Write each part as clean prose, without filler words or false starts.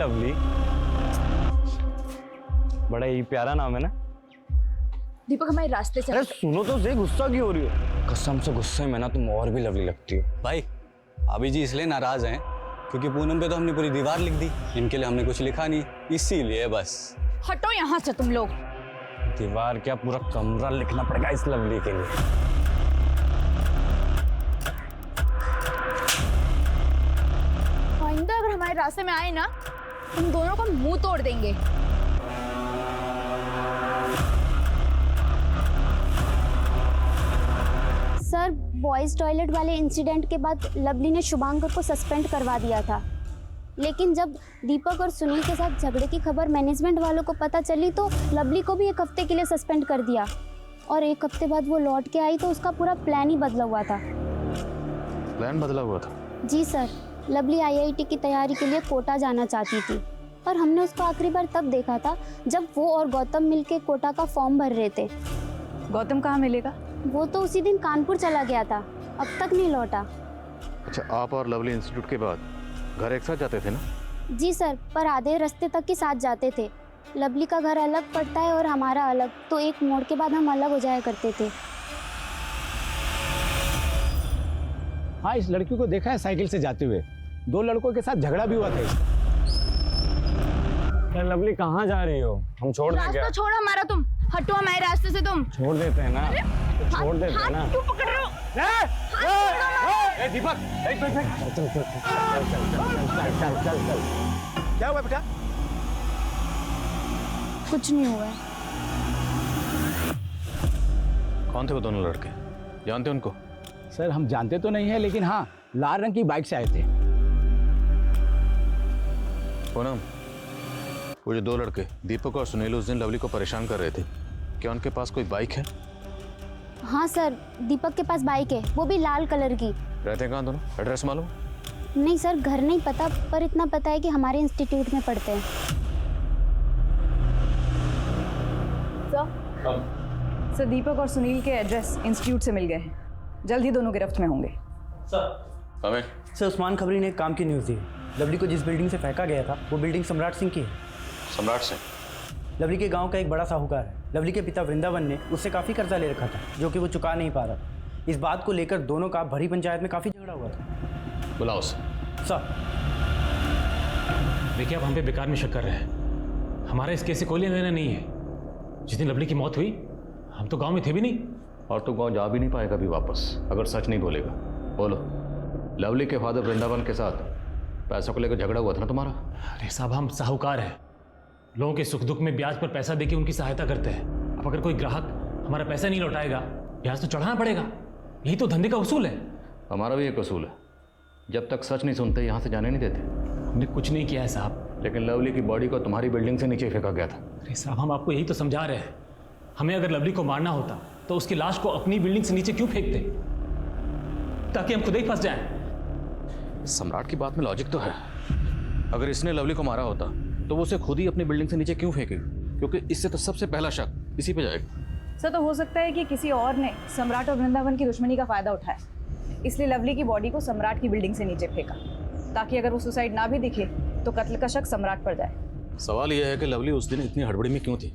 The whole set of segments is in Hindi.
लवली, बड़ा ही प्यारा नाम है ना। दीपक हमारे रास्ते से। अरे सुनो तो सही, गुस्सा क्यों हो रही हो? कसम से गुस्से में ना तुम और भी लवली लगती हो। भाई अभी जी इसलिए नाराज हैं क्योंकि पूनम पे तो हमने पूरी दीवार लिख दी, इनके लिए हमने कुछ लिखा नहीं, इसीलिए बस। हटो यहाँ से तुम लोग। दीवार क्या, पूरा कमरा लिखना पड़ेगा इस लवली के लिए। आइंदा अगर हमारे रास्ते में आए ना, तुम दोनों का मुंह तोड़ देंगे। सर, बॉयज़ टॉयलेट वाले इंसिडेंट के बाद लवली ने शुभांकर को सस्पेंड करवा दिया था, लेकिन जब दीपक और सुनील के साथ झगड़े की खबर मैनेजमेंट वालों को पता चली तो लवली को भी 1 हफ्ते के लिए सस्पेंड कर दिया। और 1 हफ्ते बाद वो लौट के आई तो उसका पूरा प्लान ही बदला हुआ था। प्लान बदला हुआ था? जी सर, लवली IIT की तैयारी के लिए कोटा जाना चाहती थी, पर हमने उसको आखिरी बार तब देखा था जब वो और गौतम मिलके कोटा का फॉर्म भर रहे थे। गौतम कहाँ मिलेगा? वो तो उसी दिन कानपुर चला गया था, अब तक नहीं लौटा। अच्छा, आप और लवली इंस्टीट्यूट के बाद घर एक साथ जाते थे ना? जी सर, पर आधे रास्ते तक ही साथ जाते थे। लवली का घर अलग पड़ता है और हमारा अलग, तो एक मोड़ के बाद हम अलग हो जाया करते थे। हाँ, इस लड़की को देखा है साइकिल से जाते हुए। 2 लड़कों के साथ झगड़ा भी हुआ था इसका। क्या लवली, कहाँ जा रही हो? हम छोड़ दें क्या? रास्ता छोड़ो हमारा तुम। हटो हमारे रास्ते से तुम। छोड़ देते हैं ना, तो छोड़ देते हैं ना। क्यों पकड़ रहे हो? दीपक, क्या हुआ बेटा? कुछ नहीं हुआ है। कौन थे वो दोनों लड़के? जानते उनको? सर, हम जानते तो नहीं है, लेकिन हाँ, लाल रंग की बाइक से आए थे। पूनम, वो जो 2 लड़के दीपक और सुनील उस दिन लवली को परेशान कर रहे थे, क्या उनके पास कोई बाइक है? हाँ सर, दीपक के पास बाइक है, वो भी लाल कलर की। रहते हैं कहाँ दोनों? एड्रेस मालूम? नहीं सर, घर नहीं पता, पर इतना पता है कि हमारे इंस्टीट्यूट में पढ़ते हैं। सर, दीपक और सुनील के एड्रेस इंस्टीट्यूट से मिल गए हैं, जल्द ही दोनों गिरफ्त में होंगे। हमें सर, उस्मान खबरी ने एक काम की न्यूज़ दी। लवली को जिस बिल्डिंग से फेंका गया था वो बिल्डिंग सम्राट सिंह की है। सम्राट सिंह? लवली के गांव का एक बड़ा साहूकार है। लवली के पिता वृंदावन ने उससे काफ़ी कर्जा ले रखा था जो कि वो चुका नहीं पा रहा था। इस बात को लेकर दोनों का भरी पंचायत में काफ़ी झगड़ा हुआ था। बुलाओ उसे। सर, देखिए, आप हम पे बेकार में शक कर रहे हैं। हमारा इस केस से कोई लेना देना नहीं है। जिस दिन लवली की मौत हुई हम तो गांव में थे भी नहीं। और तो गांव जा भी नहीं पाएगा भी वापस अगर सच नहीं बोलेगा। बोलो, लवली के फादर वृंदावन के साथ पैसों को लेकर झगड़ा हुआ था ना तुम्हारा? अरे साहब, हम साहूकार हैं, लोगों के सुख दुख में ब्याज पर पैसा देके उनकी सहायता करते हैं। अब अगर कोई ग्राहक हमारा पैसा नहीं लौटाएगा, ब्याज तो चढ़ाना पड़ेगा। यही तो धंधे का उसूल है। हमारा भी एक उसूल है, जब तक सच नहीं सुनते यहाँ से जाने नहीं देते। हमने कुछ नहीं किया है साहब। लेकिन लवली की बॉडी को तुम्हारी बिल्डिंग से नीचे फेंका गया था। अरे साहब, हम आपको यही तो समझा रहे हैं। हमें अगर लवली को मारना होता तो उसकी लाश को अपनी बिल्डिंग से नीचे क्यों फेंकते, ताकि हम खुद ही फंस जाएं। सम्राट की बात में लॉजिक तो है। अगर इसने लवली को मारा होता तो वो उसे खुद ही अपनी बिल्डिंग से नीचे क्यों फेंकेगी? क्योंकि इससे तो सबसे पहला शक इसी पे जाएगा। सर, तो हो सकता है कि किसी और ने सम्राट और वृंदावन की दुश्मनी का फायदा उठाया, इसलिए लवली की बॉडी को सम्राट की बिल्डिंग से नीचे फेंका, ताकि अगर वो सुसाइड ना भी दिखे तो कत्ल का शक सम्राट पर जाए। सवाल यह है कि लवली उस दिन इतनी हड़बड़ी में क्यों थी?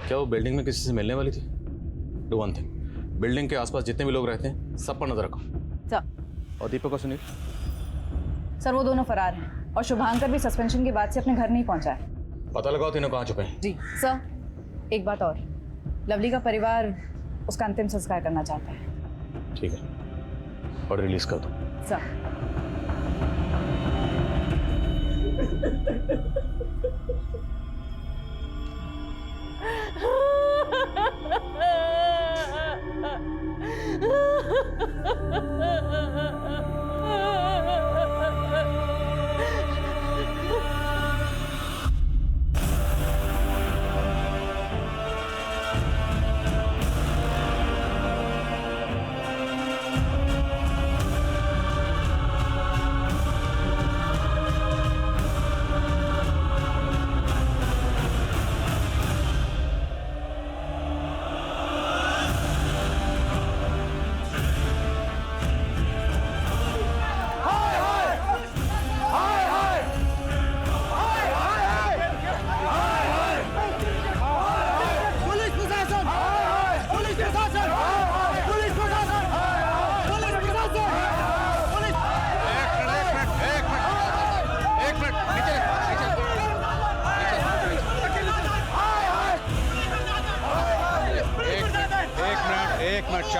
क्या वो बिल्डिंग में किसी से मिलने वाली थी? डू वन थिंग, बिल्डिंग के आसपास जितने भी लोग रहते हैं सब पर नजर रखो। सर, और दीपक और सुनील? सर, वो दोनों फरार हैं और शुभांकर भी सस्पेंशन के बाद से अपने घर नहीं पहुंचा है। पता लगाओ तीनों कहाँ छुपे हैं। जी सर, एक बात और, लवली का परिवार उसका अंतिम संस्कार करना चाहता है। ठीक है, और रिलीज कर दो। सर,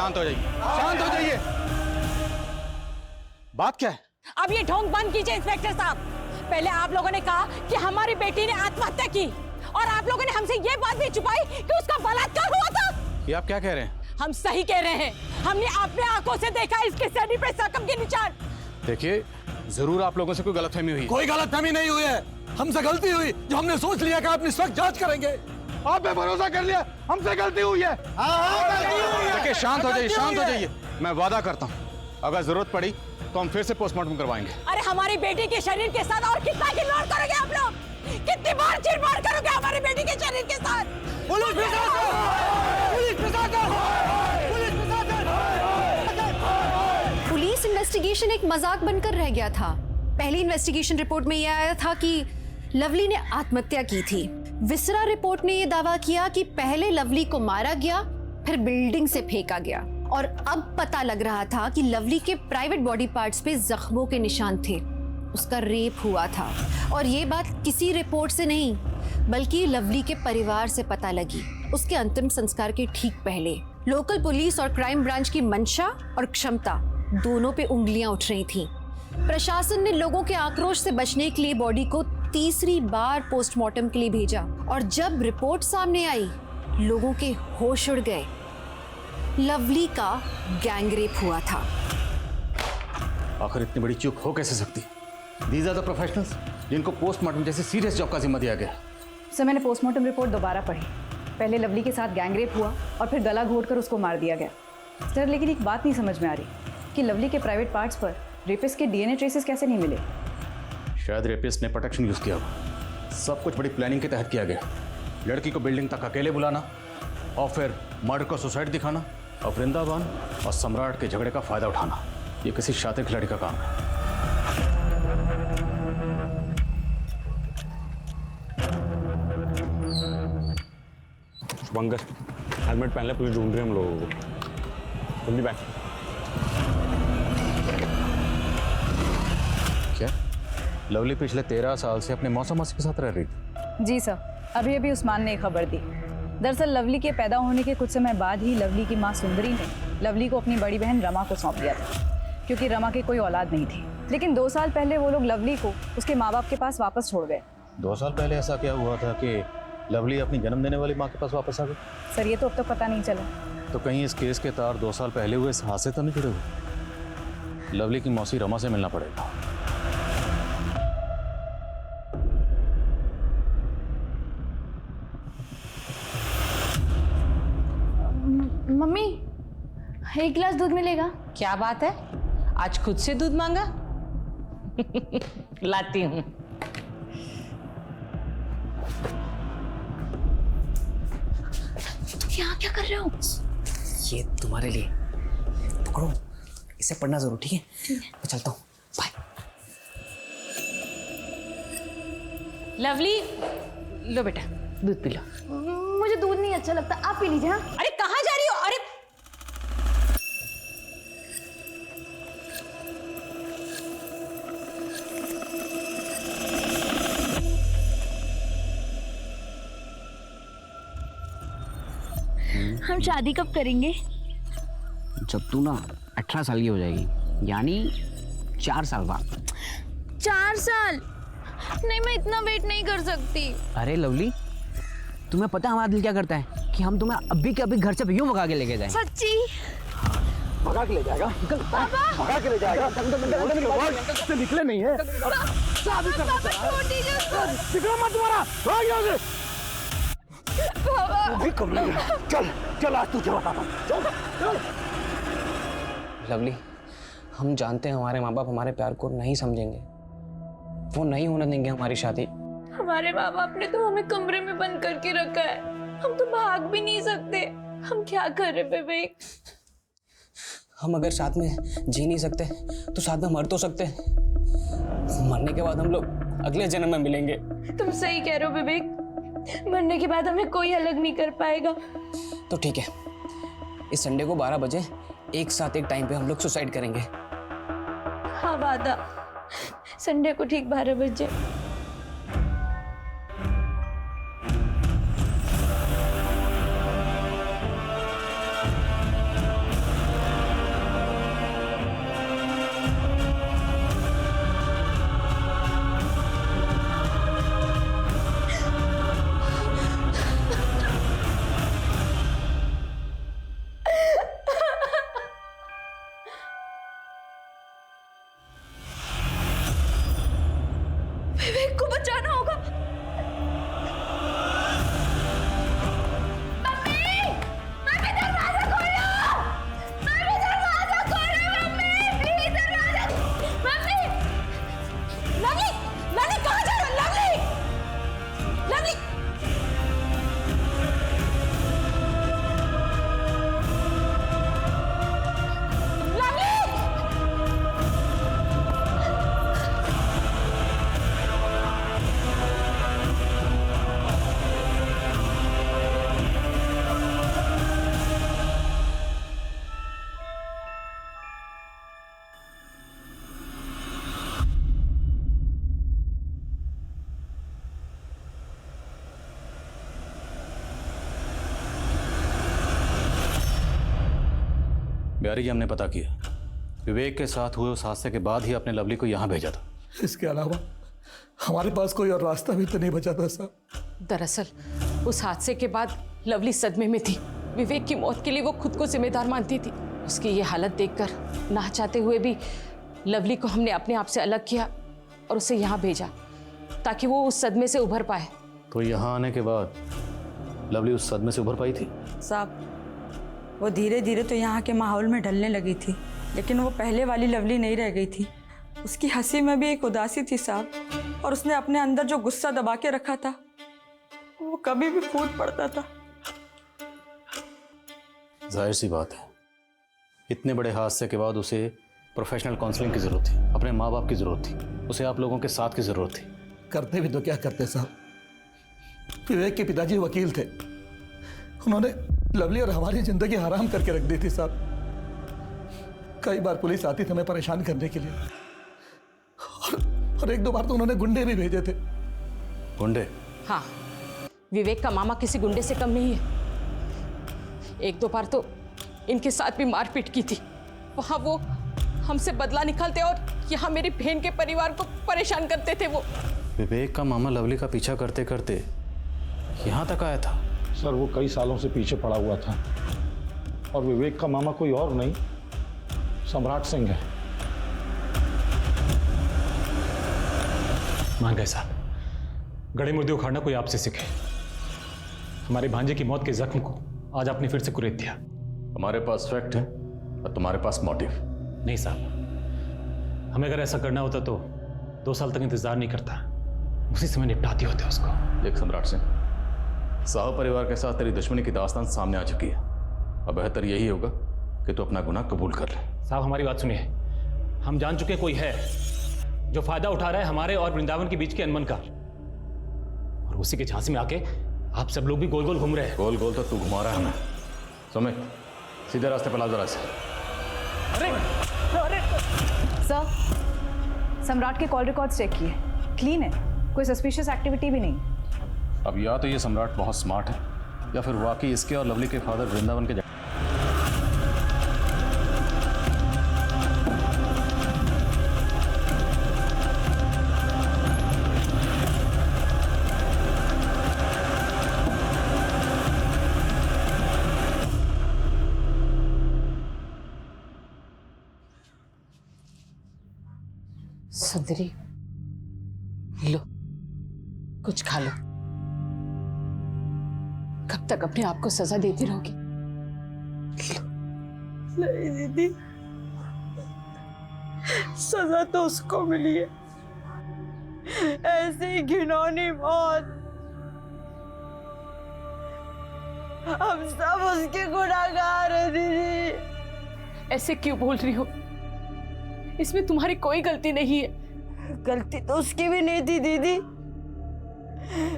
शांत हो जाइए, शांत हो जाइए। बात क्या है? अब ये ढोंग बंद कीजिए इंस्पेक्टर साहब। पहले आप लोगों ने कहा कि हमारी बेटी ने आत्महत्या की और आप लोगों ने हमसे ये बात भी छुपाई कि उसका बलात्कार हुआ था। ये आप क्या कह रहे हैं? हम सही कह रहे हैं। हमने अपने आंखों से देखा इसके शरीर पे जख्म के निशान। देखिए, जरूर आप लोगों से कोई गलतफहमी हुई। कोई गलतफहमी नहीं हुई है, हमसे गलती हुई जो हमने सोच लिया कि आप इस वक्त जांच करेंगे। आप पे भरोसा कर लिया, हमसे गलती हुई है। देखिए, शांत हो जाइए, शांत हो जाइए। मैं वादा करता हूँ, अगर जरूरत पड़ी तो हम फिर से पोस्टमार्टम करवाएंगे। अरे हमारी बेटी के शरीर के साथ और कितना खिलवाड़ करोगे आप लोग? कितनी बार चिरबाड़ करोगे हमारी बेटी के शरीर के साथ? पुलिस प्रशासन! पुलिस प्रशासन! पुलिस प्रशासन! पुलिस इन्वेस्टिगेशन एक मजाक बनकर रह गया था। पहली इन्वेस्टिगेशन रिपोर्ट में यह आया था कि लवली ने आत्महत्या की थी। विसरा रिपोर्ट ने यह दावा किया कि पहले लवली को मारा गया, फिर बिल्डिंग से फेंका गया। और अब पता लग रहा था कि लवली के प्राइवेट बॉडी पार्ट्स पे जख्मों के निशान थे। उसका रेप हुआ था और ये बात किसी रिपोर्ट से नहीं बल्कि लवली के परिवार से पता लगी उसके अंतिम संस्कार के ठीक पहले। लोकल पुलिस और क्राइम ब्रांच की मंशा और क्षमता दोनों पे उंगलियां उठ रही थीं। प्रशासन ने लोगों के आक्रोश से बचने के लिए बॉडी को तीसरी बार पोस्टमार्टम के लिए भेजा और जब रिपोर्ट सामने आई लोगों के होश उड़ गए। लवली का गैंगरेप हुआ था। आखिर इतनी बड़ी चूक हो कैसे सकती? These are the professionals जिनको पोस्टमार्टम जैसे सीरियस जॉब का जिम्मा दिया गया। सर, मैंने पोस्टमार्टम रिपोर्ट दोबारा पढ़ी। पहले लवली के साथ गैंगरेप हुआ और फिर गला घोटकर उसको मार दिया गया। सर, लेकिन एक बात नहीं समझ में आ रही कि लवली के प्राइवेट पार्ट्स पर रेपिस्ट के डीएनए ट्रेसेस कैसे नहीं मिले? शायद रेपिस्ट ने प्रोटेक्शन यूज किया होगा। सब कुछ बड़ी प्लानिंग के तहत किया गया। लड़की को बिल्डिंग तक अकेले बुलाना और फिर मर्डर को सुसाइड दिखाना और वृंदावन और सम्राट के झगड़े का फायदा उठाना, ये किसी शातिर खिलाड़ी का काम है। शुभंकर, हेलमेट पहन ले, पुलिस ढूंढ रही है हम लोगों को। जल्दी बैठ। क्या लवली पिछले 13 साल से अपने मौसा मासी के साथ रह रही थी? जी सर, अभी अभी उस्मान ने एक खबर दी। दरअसल लवली के पैदा होने के कुछ समय बाद ही लवली की मां सुंदरी ने लवली को अपनी बड़ी बहन रमा को सौंप दिया था, क्योंकि रमा की कोई औलाद नहीं थी। लेकिन 2 साल पहले वो लोग लवली को उसके माँ बाप के पास वापस छोड़ गए। 2 साल पहले ऐसा क्या हुआ था कि लवली अपनी जन्म देने वाली माँ के पास वापस आ गई? सर, ये तो अब तक पता नहीं चला। तो कहीं इस केस के तार 2 साल पहले हुए इस हादसे तो नहीं जुड़े हुए? लवली की मौसी रमा से मिलना पड़ेगा। मम्मी, 1 गिलास दूध मिलेगा? क्या बात है, आज खुद से दूध मांगा? लाती हूँ। यहाँ क्या कर रहे हो? ये तुम्हारे लिए, पकड़ो, इसे पढ़ना जरूर, ठीक है? मैं चलता हूँ, बाय। लवली, लो बेटा दूध पी लो। मुझे दूध नहीं अच्छा लगता, आप पी लीजिए। हाँ, अरे कहाँ जा रही हो? अरे हम शादी कब करेंगे? जब तू ना 18 साल की हो जाएगी, यानी 4 साल बाद। 4 साल? नहीं, मैं इतना वेट नहीं कर सकती। अरे लवली, तुम्हें पता है हमारा दिल क्या करता है कि हम तुम्हें अभी के अभी घर से यूं भगा के लेके जाएं। सच्ची? भगा के ले जाएगा, भगा के ले जाएगा। से निकले नहीं है। निकलो मत तुम्हारा, भाग यहाँ से। चल चल, आज तुझे बताता हूँ। चल। लवली, हम जानते हैं हमारे माँ बाप हमारे प्यार को नहीं समझेंगे, वो नहीं होने देंगे हमारी शादी। हमारे माँ बाप ने तो हमें कमरे में बंद करके रखा है, हम तो भाग भी नहीं सकते। हम क्या करें विवेक? हम अगर साथ में जी नहीं सकते तो साथ में मर तो सकते। मरने के बाद हम लोग अगले जन्म में मिलेंगे। तुम सही कह रहे हो विवेक, मरने के बाद हमें कोई अलग नहीं कर पाएगा। तो ठीक है, इस संडे को 12 बजे एक साथ एक टाइम पे हम लोग सुसाइड करेंगे। हाँ, वादा। संडे को ठीक 12 बजे। विवेक को बचाना होगा। मम्मी, मम्मी दरवाजा खोलो, मम्मी दरवाजा खोलो, मम्मी प्लीज दरवाजा। मम्मी, लवली, लवली कहाँ जा रहा है? लवली, लवली, बिहारी जी, हमने पता किया, विवेक के साथ हुए उस हादसे के बाद ही आपने लवली को यहाँ भेजा था। इसके अलावा हमारे पास कोई और रास्ता भी तो नहीं बचा था साहब। दरअसल उस हादसे के बाद लवली सदमे में थी। विवेक की मौत के लिए वो खुद को जिम्मेदार मानती थी। उसकी ये हालत देखकर ना चाहते हुए भी लवली को हमने अपने आप से अलग किया और उसे यहाँ भेजा ताकि वो उस सदमे से उभर पाए। तो यहाँ आने के बाद लवली उस सदमे से उभर पाई थी? साहब, वो धीरे धीरे तो यहाँ के माहौल में ढलने लगी थी, लेकिन वो पहले वाली लवली नहीं रह गई थी। उसकी हंसी में भी एक उदासी थी साहब, और उसने अपने अंदर जो गुस्सा दबा के रखा था वो कभी भी फूट पड़ता था। जाहिर सी बात है, इतने बड़े हादसे के बाद उसे प्रोफेशनल काउंसलिंग की जरूरत थी, अपने माँ बाप की जरूरत थी, उसे आप लोगों के साथ की जरूरत थी। करते भी तो क्या करते साहब, विवेक के पिताजी वकील थे, उन्होंने लवली और हमारी जिंदगी हराम करके रख दी थी साहब। कई बार पुलिस आती थी हमें परेशान करने के लिए, और एक दो बार तो उन्होंने गुंडे भी भेजे थे। गुंडे? हाँ, विवेक का मामा किसी गुंडे से कम नहीं है। एक दो बार तो इनके साथ भी मारपीट की थी। वहां वो हमसे बदला निकालते और यहाँ मेरी बहन के परिवार को परेशान करते थे। वो विवेक का मामा लवली का पीछा करते करते यहाँ तक आया था? सर, वो कई सालों से पीछे पड़ा हुआ था, और विवेक का मामा कोई और नहीं, सम्राट सिंह है। मान गए साहब, गड़े मुर्दे उखाड़ना कोई आपसे सीखे। हमारे भांजे की मौत के जख्म को आज आपने फिर से कुरेद दिया। हमारे पास फैक्ट है और तुम्हारे पास मोटिव। नहीं साहब, हमें अगर ऐसा करना होता तो 2 साल तक इंतजार नहीं करता, उसी समय निपटाती होते उसको। देख सम्राट सिंह, साहब परिवार के साथ तेरी दुश्मनी की दास्तान सामने आ चुकी है। अब बेहतर यही होगा कि तू अपना गुनाह कबूल कर ले। साहब, हमारी बात सुनिए। हम जान चुके कोई है जो फायदा उठा रहा है हमारे और वृंदावन के बीच के अनबन का, और उसी के झांसे में आके आप सब लोग भी गोल गोल घूम रहे हैं। गोल गोल तो तू घुमा रहा है हमें। सुमित, सीधे रास्ते पर ला जरा से। सर, सम्राट के कॉल रिकॉर्ड्स चेक किए, क्लीन है, कोई सस्पिशियस एक्टिविटी भी नहीं। अब या तो ये सम्राट बहुत स्मार्ट है, या फिर वाकई इसके और लवली के फादर वृंदावन के सुंदरी, लो कुछ खा लो। कब तक अपने आप को सजा देती रहोगी? नहीं दीदी, सजा तो उसको मिली है, ऐसी घिनौनी मौत। हम सब उसके गुनाहगार हैं दीदी। ऐसे क्यों बोल रही हो? इसमें तुम्हारी कोई गलती नहीं है। गलती तो उसकी भी नहीं थी दीदी,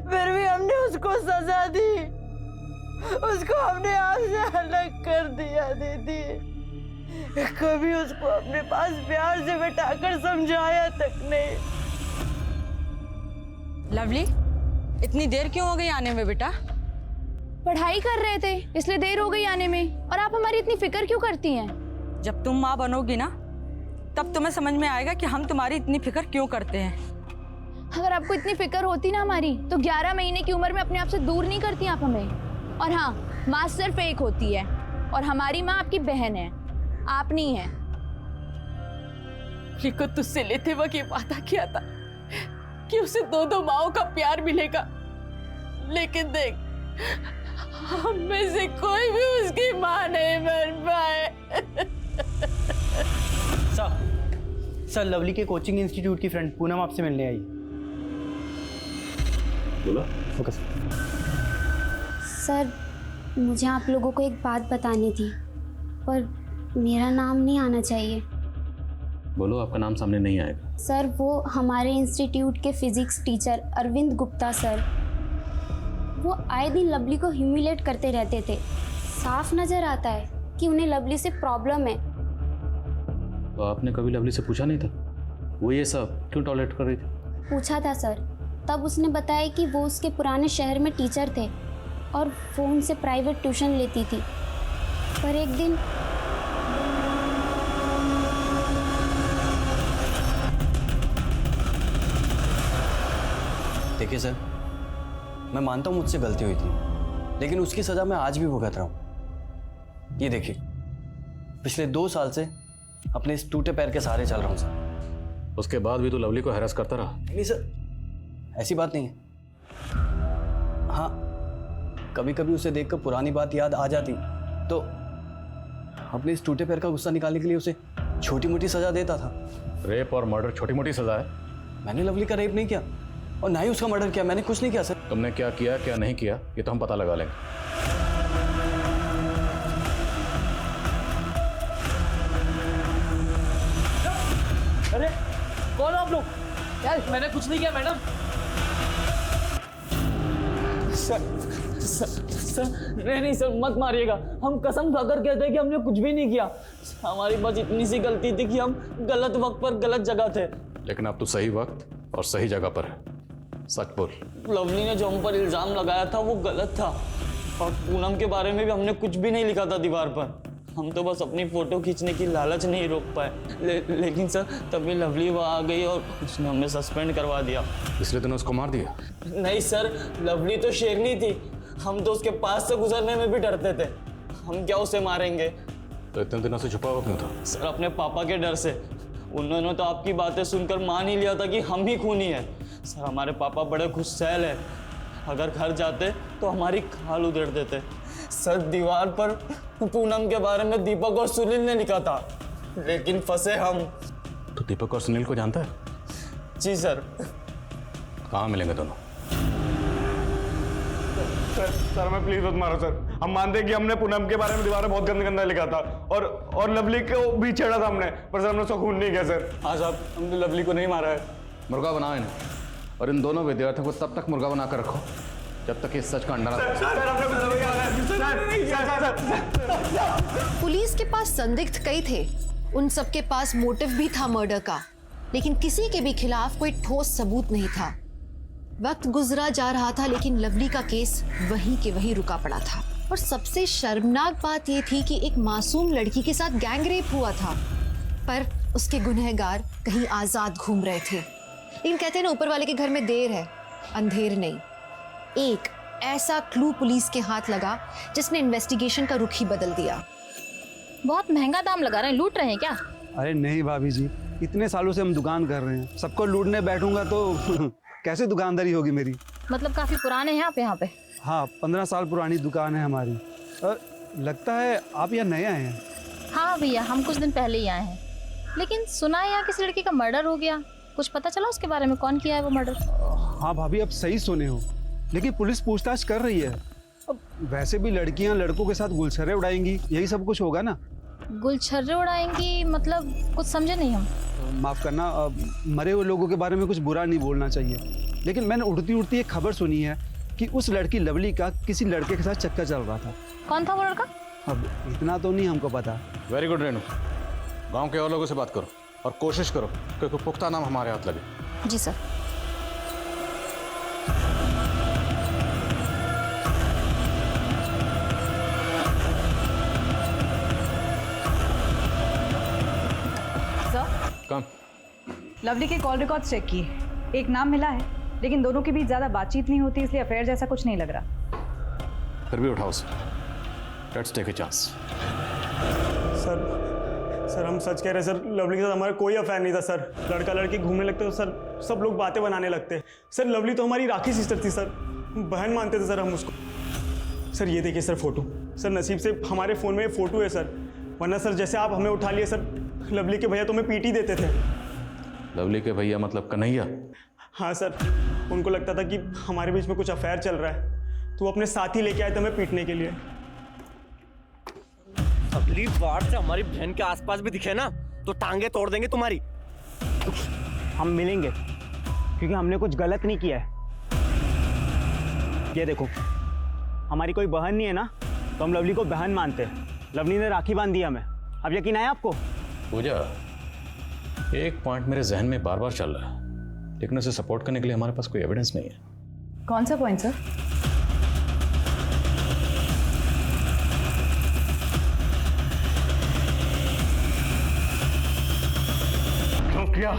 फिर भी हमने उसको सजा दी, उसको हमने आपसे अलग कर दिया दीदी। कभी उसको अपने पास प्यार से बैठाकर समझाया तक नहीं। लवली, इतनी देर क्यों हो गई आने में बेटा? पढ़ाई कर रहे थे इसलिए देर हो गई आने में। और आप हमारी इतनी फिक्र क्यों करती हैं? जब तुम माँ बनोगी ना, तब तुम्हें समझ में आएगा कि हम तुम्हारी इतनी फिक्र क्यों करते हैं। अगर आपको इतनी फिक्र होती ना हमारी, तो 11 महीने की उम्र में अपने आप से दूर नहीं करती आप हमें। और हाँ, माँ सिर्फ एक होती है, और हमारी माँ आपकी बहन है, आप नहीं है। रिको तुझसे लेते वक्त ये वादा किया था कि उसे दो दो माओं का प्यार मिलेगा, लेकिन देख हम में से कोई भी उसकी माँ नहीं बन पाए। सर लवली के कोचिंग इंस्टीट्यूट की फ्रेंड पूनम आपसे मिलने आई। बोला फोकस। सर मुझे आप लोगों को एक बात बतानी थी, पर मेरा नाम नहीं आना चाहिए। बोलो, आपका नाम सामने नहीं आएगा। सर वो हमारे इंस्टीट्यूट के physics teacher Arvind Gupta sir, वो आए दिन लवली को ह्यूमिलेट करते रहते थे। साफ नज़र आता है कि उन्हें लवली से प्रॉब्लम है। तो आपने कभी लवली से पूछा नहीं था वो ये सब क्यों टॉलरेट कर रही थी? पूछा था सर, तब उसने बताया कि वो उसके पुराने शहर में टीचर थे और वो उनसे प्राइवेट ट्यूशन लेती थी। पर एक दिन देखिए सर, मैं मानता हूँ मुझसे गलती हुई थी, लेकिन उसकी सज़ा मैं आज भी भुगत रहा हूँ। ये देखिए, पिछले 2 साल से अपने इस टूटे पैर के सहारे चल रहा हूँ सर। उसके बाद भी तो लवली को हैरेस करता रहा? नहीं सर, ऐसी बात नहीं है। हाँ, कभी कभी उसे देखकर पुरानी बात याद आ जाती तो अपने इस टूटे पैर का गुस्सा निकालने के लिए उसे छोटी मोटी सज़ा देता था। रेप और मर्डर छोटी मोटी सज़ा है? मैंने लवली का रेप नहीं किया और ना ही उसका मर्डर किया। मैंने कुछ नहीं किया सर। तुमने क्या किया क्या नहीं किया ये तो हम पता लगा लेंगे। अरे कौन हो आप लोग? यार मैंने कुछ नहीं किया मैडम। सर नहीं सर, मत मारिएगा। हम कसम खाकर कहते हैं कि हमने कुछ भी नहीं किया। हमारी बस इतनी सी गलती थी कि हम गलत वक्त पर गलत जगह थे। लेकिन अब तो सही वक्त और सही जगह पर है। सच बोल। लवली ने जो हम पर इल्जाम लगाया था वो गलत था, और पूनम के बारे में भी हमने कुछ भी नहीं लिखा था दीवार पर। हम तो बस अपनी फोटो खींचने की लालच नहीं रोक पाए। लेकिन सर तभी लवली वहाँ आ गई और उसने हमें सस्पेंड करवा दिया। इसलिए तूने उसको मार दिया? नहीं सर, लवली तो शेरनी थी। हम तो उसके पास से गुजरने में भी डरते थे। हम क्या उसे मारेंगे? तो इतने दिनों से छुपा हुआ क्यों था? सर अपने पापा के डर से। उन्होंने तो आपकी बातें सुनकर मान ही लिया था कि हम ही खूनी है। सर हमारे पापा बड़े गुस्सैल है, अगर घर जाते तो हमारी खाल उधेड़ देते। सर दीवार पर पूनम के बारे में दीपक और सुनील ने लिखा था, लेकिन फंसे हम। तो दीपक और सुनील को जानता है? जी सर। कहाँ मिलेंगे दोनों? सर मैं प्लीज मत मारो सर। हम मानते हैं कि हमने पूनम के बारे में दीवार में बहुत गंदा गंदा लिखा था और लवली को भी छेड़ा था हमने, पर सर हमने उसको खून नहीं किया सर। हाँ साहब, हमने लवली को नहीं मारा है। मुर्गा बनाओ इन्हें, और इन दोनों विद्यार्थियों को तब तक मुर्गा बनाकर रखो जब तक इस सच का अंडा ना। पुलिस के पास संदिग्ध कई थे, उन सबके पास मोटिव भी था मर्डर का, लेकिन किसी के भी खिलाफ कोई ठोस सबूत नहीं था। वक्त गुजरा जा रहा था, लेकिन लवली का केस वहीं के वहीं रुका पड़ा था। और सबसे शर्मनाक बात यह थी कि एक मासूम लड़की के साथ गैंग रेप हुआ था, पर उसके गुनहगार कहीं आजाद घूम रहे थे। लेकिन कहते हैं ना, ऊपर वाले के घर में देर है अंधेर नहीं। एक ऐसा क्लू पुलिस के हाथ लगा जिसने इन्वेस्टिगेशन का रुख ही बदल दिया। बहुत महंगा दाम लगा रहे हैं, लूट रहे हैं क्या? अरे नहीं भाभी जी, इतने सालों से हम दुकान कर रहे हैं, सबको लूटने बैठूंगा तो कैसे दुकानदारी होगी मेरी? मतलब काफी पुराने हैं आप यहाँ पे? हाँ, 15 साल पुरानी दुकान है हमारी। लगता है आप यहाँ नए आए हैं? हाँ भैया, हम कुछ दिन पहले ही आए हैं। लेकिन सुना है यहाँ किसी लड़की का मर्डर हो गया, कुछ पता चला उसके बारे में? कौन किया है वो मर्डर? हाँ भाभी, अब सही सुने हो, लेकिन पुलिस पूछताछ कर रही है। अब वैसे भी लड़कियाँ लड़कों के साथ गुलछर्रे उड़ाएंगी, यही सब कुछ होगा ना? गुलछर्रे उड़ाएंगी मतलब कुछ समझे नहीं हम। माफ़ करना, मरे हुए लोगों के बारे में कुछ बुरा नहीं बोलना चाहिए, लेकिन मैंने उड़ती उड़ती एक खबर सुनी है कि उस लड़की लवली का किसी लड़के के साथ चक्कर चल रहा था। कौन था वो लड़का? अब इतना तो नहीं हमको पता। वेरी गुड रेनू, गांव के और लोगों से बात करो और कोशिश करो कि कोई पुख्ता नाम हमारे हाथ लगे। जी सर। कम लवली के कॉल रिकॉर्ड्स चेक किए, एक नाम मिला है, लेकिन दोनों के बीच ज्यादा बातचीत नहीं होती, इसलिए अफेयर जैसा कुछ नहीं लग रहा। फिर भी उठाओ उसे, let's take a chance. Sir sir हम सच कह रहे हैं सर, लवली के साथ हमारा कोई अफेयर नहीं था सर। लड़का लड़की घूमने लगते तो सर सब लोग बातें बनाने लगते। सर लवली तो हमारी राखी सिस्टर थी सर, बहन मानते थे सर हम उसको। सर ये देखिए सर फोटो, सर नसीब से हमारे फ़ोन में ये फ़ोटो है सर, वरना सर जैसे आप हमें उठा लिए सर, लवली के भैया तो हमें पीटी देते थे। लवली के भैया मतलब कन्हैया? हाँ सर, उनको लगता था कि हमारे बीच में कुछ अफेयर चल रहा है, तो वो अपने साथ ही लेके आए थे हमें पीटने के लिए। अगली बार से हमारी बहन के आसपास भी दिखे ना तो टांगे तोड़ देंगे तुम्हारी। हम मिलेंगे क्योंकि हमने कुछ गलत नहीं किया है। ये देखो, हमारी कोई बहन नहीं है ना, तो हम लवली को बहन मानते हैं। लवली ने राखी बांध दी हमें, अब यकीन आया आपको? पूजा, एक पॉइंट मेरे जहन में बार बार चल रहा है, लेकिन उसे सपोर्ट करने के लिए हमारे पास कोई एविडेंस नहीं है। कौन सा पॉइंट सर? क्यों किया?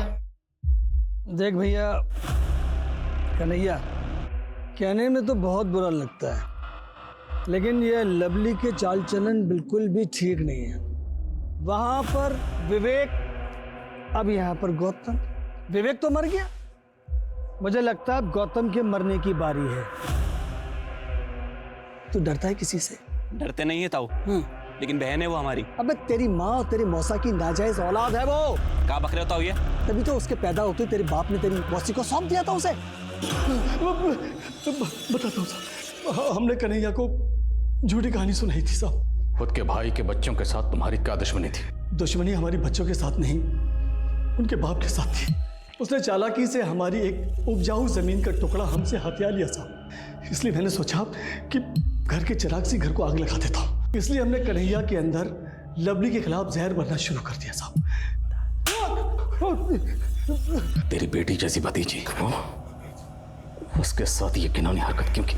देख भैया कन्हैया, कहने में तो बहुत बुरा लगता है, लेकिन ये लवली के चाल चलन बिल्कुल भी ठीक नहीं है। वहां पर विवेक, अब यहाँ पर गौतम। विवेक तो मर गया, मुझे लगता है अब गौतम के मरने की बारी है। तू डरता है किसी से? डरते नहीं है ताऊ, लेकिन बहन है वो हमारी। अबे तेरी माँ और तेरी मौसा की नाजायज औलाद है वो। क्या बक रहे हो ताऊ ये? तभी तो उसके पैदा होते तेरे बाप ने तेरी मौसी को सौंप दिया था उसे। बताता हूँ साहब, हमने कन्हैया को झूठी कहानी सुनाई थी साहब। खुद के भाई के बच्चों के साथ तुम्हारी क्या दुश्मनी थी? दुश्मनी हमारी बच्चों के साथ नहीं, उनके बाप के साथ थी। उसने चालाकी से हमारी एक उपजाऊ जमीन का टुकड़ा हमसे हथिया लिया साहब। इसलिए मैंने सोचा कि घर के चिराग से घर को आग लगा देता हूँ। इसलिए हमने कन्हैया के अंदर लवली के खिलाफ जहर भरना शुरू कर दिया साहब। तेरी बेटी जैसी भतीजी, उसके साथ ये घिनौनी हरकत क्यों की?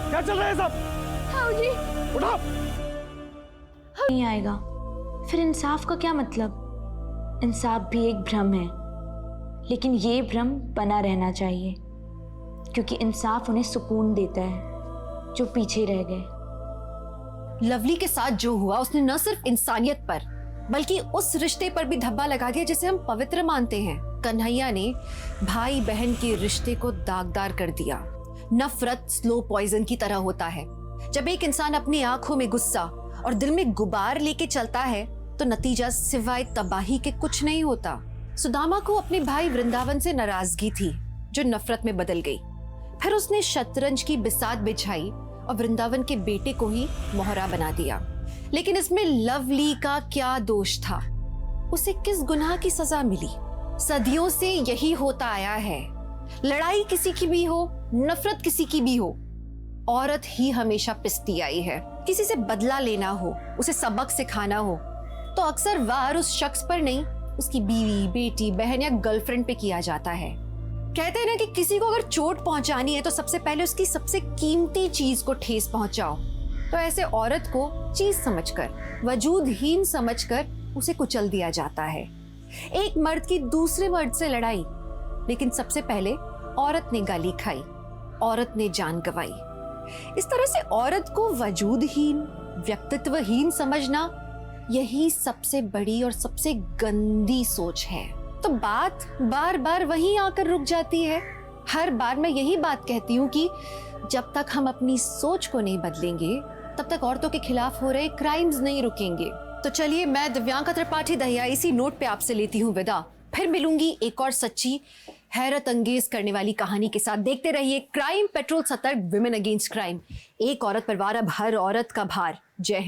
क्या चल रहा है सब? हाँ जी। उठा। नहीं आएगा, फिर इंसाफ का क्या मतलब? इंसाफ भी एक भ्रम है, लेकिन ये भ्रम बना रहना चाहिए, क्योंकि इंसाफ उन्हें सुकून देता है जो पीछे रह गए। लवली के साथ जो हुआ उसने न सिर्फ इंसानियत पर बल्कि उस रिश्ते पर भी धब्बा लगा दिया जिसे हम पवित्र मानते हैं। कन्हैया ने भाई बहन के रिश्ते को दागदार कर दिया। नफरत स्लो पॉइजन की तरह होता है। जब एक इंसान अपनी आंखों में गुस्सा और दिल में गुबार लेके चलता है तो नतीजा सिवाय तबाही के कुछ नहीं होता। सुदामा को अपने भाई वृंदावन से नाराजगी थी जो नफरत में बदल गई। फिर उसने शतरंज की बिसात बिछाई और वृंदावन के बेटे को ही मोहरा बना दिया। लेकिन इसमें लवली का क्या दोष था? उसे किस गुनाह की सजा मिली? सदियों से यही होता आया है। लड़ाई किसी की भी हो, नफरत किसी की भी हो, औरत ही हमेशा पिसती आई है। किसी से बदला लेना हो, उसे सबक सिखाना हो, तो अक्सर वार उस शख्स पर नहीं, उसकी बीवी, बेटी, बहन या गर्लफ्रेंड पे किया जाता है। कहते हैं ना कि किसी को अगर चोट पहुंचानी है तो सबसे पहले उसकी सबसे कीमती चीज को ठेस पहुंचाओ। तो ऐसे औरत को चीज समझकर, वजूदहीन समझकर उसे कुचल दिया जाता है। एक मर्द की दूसरे मर्द से लड़ाई, लेकिन सबसे पहले औरत ने गाली खाई, औरत ने जान गंवाई। इस तरह से औरत को वजूदहीन, व्यक्तित्वहीन समझना यही सबसे बड़ी और सबसे गंदी सोच है। तो बात बार बार वहीं आकर रुक जाती है। हर बार मैं यही बात कहती हूँ कि जब तक हम अपनी सोच को नहीं बदलेंगे तब तक औरतों के खिलाफ हो रहे क्राइम्स नहीं रुकेंगे। तो चलिए, मैं दिव्यांका त्रिपाठी दहिया इसी नोट पे आपसे लेती हूँ विदा। फिर मिलूंगी एक और सच्ची, हैरत अंगेज करने वाली कहानी के साथ। देखते रहिए क्राइम पेट्रोल, सतर्क, विमेन अगेंस्ट क्राइम। एक औरत पर वार, अब हर औरत का भार। जय हिंद।